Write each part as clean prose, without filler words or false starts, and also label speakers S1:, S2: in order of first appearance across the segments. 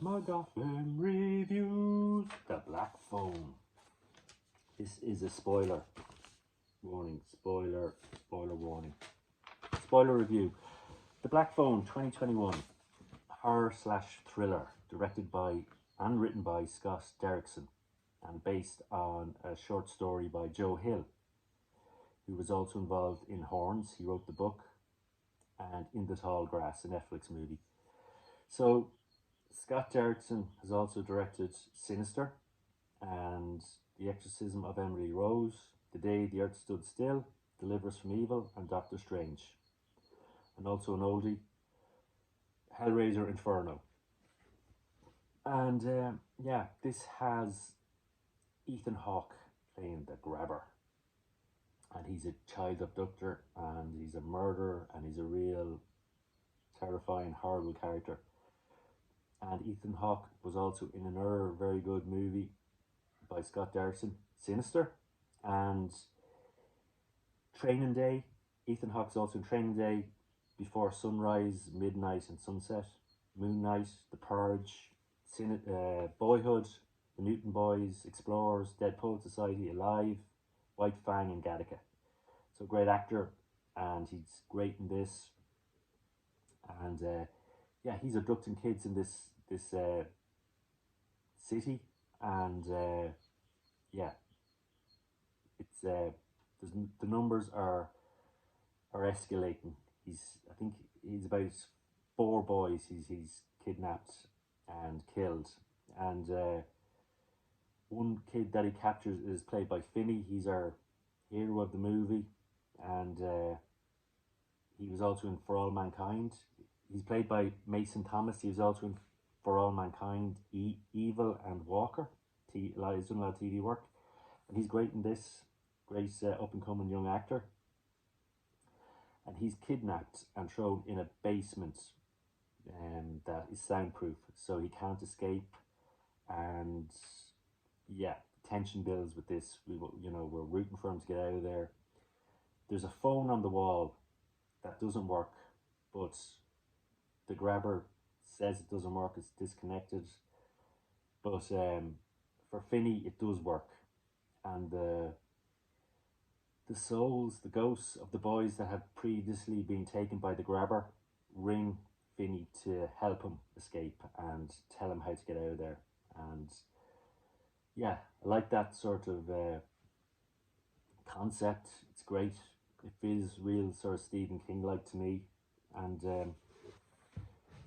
S1: MacGuffin reviews The Black Phone. This is a spoiler warning, spoiler warning. Spoiler review. The Black Phone 2021 horror/thriller directed by and written by Scott Derrickson and based on a short story by Joe Hill, who was also involved in Horns. He wrote the book, and In the Tall Grass, a Netflix movie. So Scott Derrickson has also directed Sinister and The Exorcism of Emily Rose, The Day the Earth Stood Still, Deliver Us from Evil, and Doctor Strange. And also an oldie, Hellraiser Inferno. And yeah, this has Ethan Hawke playing the Grabber. And he's a child abductor, and he's a murderer, and he's a real terrifying, horrible character. And Ethan Hawke was also in another very good movie by Scott Derrickson, Sinister, and Training Day. Ethan Hawke's also in Training Day, Before Sunrise, Midnight and Sunset, Moon Knight, The Purge, Boyhood, The Newton Boys, Explorers, Dead Poet Society, Alive, White Fang and Gattaca. So great actor, and he's great in this. And yeah, he's abducting kids in this city, and yeah, it's the numbers are escalating. I think he's about 4 boys he's kidnapped and killed, and one kid that he captures is played by Finney. He's our hero of the movie, and he was also in For All Mankind. He's played by Mason Thomas. He was also in For All Mankind, Evil and Walker. He's done a lot of TV work, and he's great in this. Great up-and-coming young actor. And he's kidnapped and thrown in a basement that is soundproof, so he can't escape. And yeah, tension builds with this. We're rooting for him to get out of there. There's a phone on the wall that doesn't work, but the Grabber says it doesn't work, it's disconnected. But for Finney, it does work. And the souls, the ghosts of the boys that have previously been taken by the Grabber, ring Finney to help him escape and tell him how to get out of there. And yeah, I like that sort of concept. It's great. It feels real sort of Stephen King-like to me. And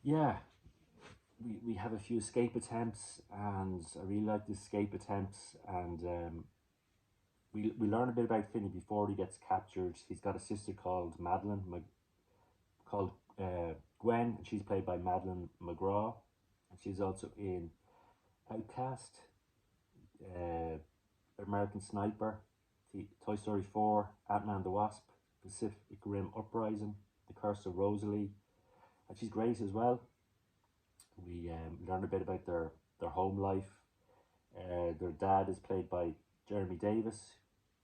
S1: yeah, we have a few escape attempts, and I really like the escape attempts. And we learn a bit about Finney before he gets captured. He's got a sister called Gwen, and she's played by Madeline McGraw, and she's also in Outcast, American Sniper, Toy Story 4, Ant-Man the Wasp, Pacific Rim Uprising, The Curse of Rosalie, and she's great as well. We learn a bit about their home life. Their dad is played by Jeremy Davis,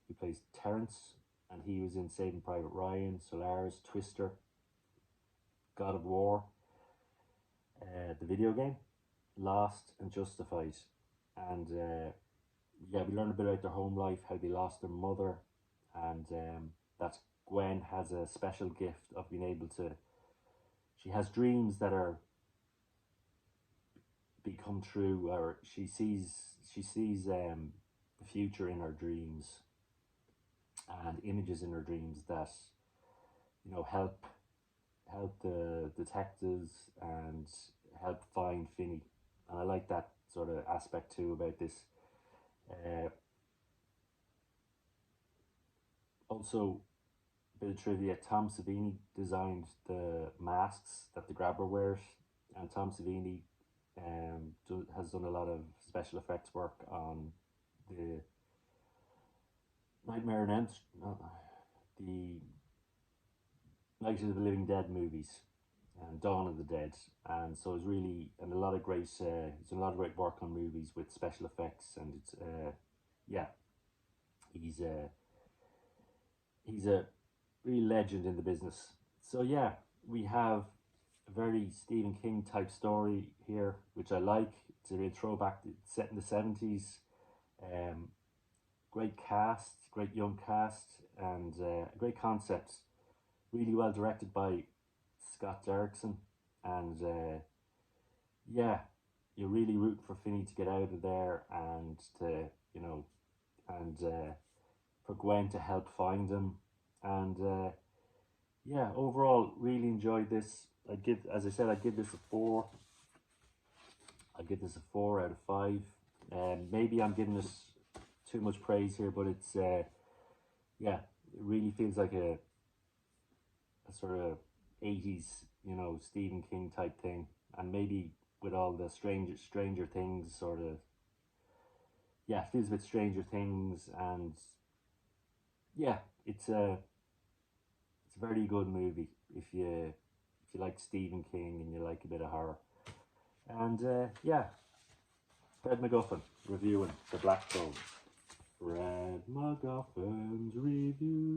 S1: who plays Terrence, and he was in Saving Private Ryan, Solaris, Twister, God of War, the video game, Lost and Justified. And yeah, we learn a bit about their home life, how they lost their mother, and that Gwen has a special gift of being able to, she has dreams that are become true, or she sees the future in her dreams, and images in her dreams that help the detectives and help find Finney. And I like that sort of aspect too about this. Also, a bit of trivia, Tom Savini designed the masks that the Grabber wears, and Tom Savini has done a lot of special effects work on the Nightmare on Elm Street, the Night of the Living Dead movies, and Dawn of the Dead, and so it's really, and a lot of great work on movies with special effects, and it's yeah, he's a real legend in the business. So yeah, we have a a very Stephen King type story here, which I like. It's a real throwback. It's set in the 70s. Um, Great cast, great young cast, and a great concept. Really well directed by Scott Derrickson, and yeah, you're really rooting for Finney to get out of there and to, you know, and for Gwen to help find him. And yeah, overall, really enjoyed this. As I said, I give this a 4. I give this a 4 out of 5. Maybe I'm giving this too much praise here, but it's yeah, it really feels like a sort of 80s, you know, Stephen King type thing, and maybe with all the Stranger Things sort of, yeah, it feels a bit Stranger Things, and yeah, it's a very good movie if you like Stephen King and you like a bit of horror. And yeah, Fred MacGuffin reviewing The Black Phone. Fred MacGuffin's review.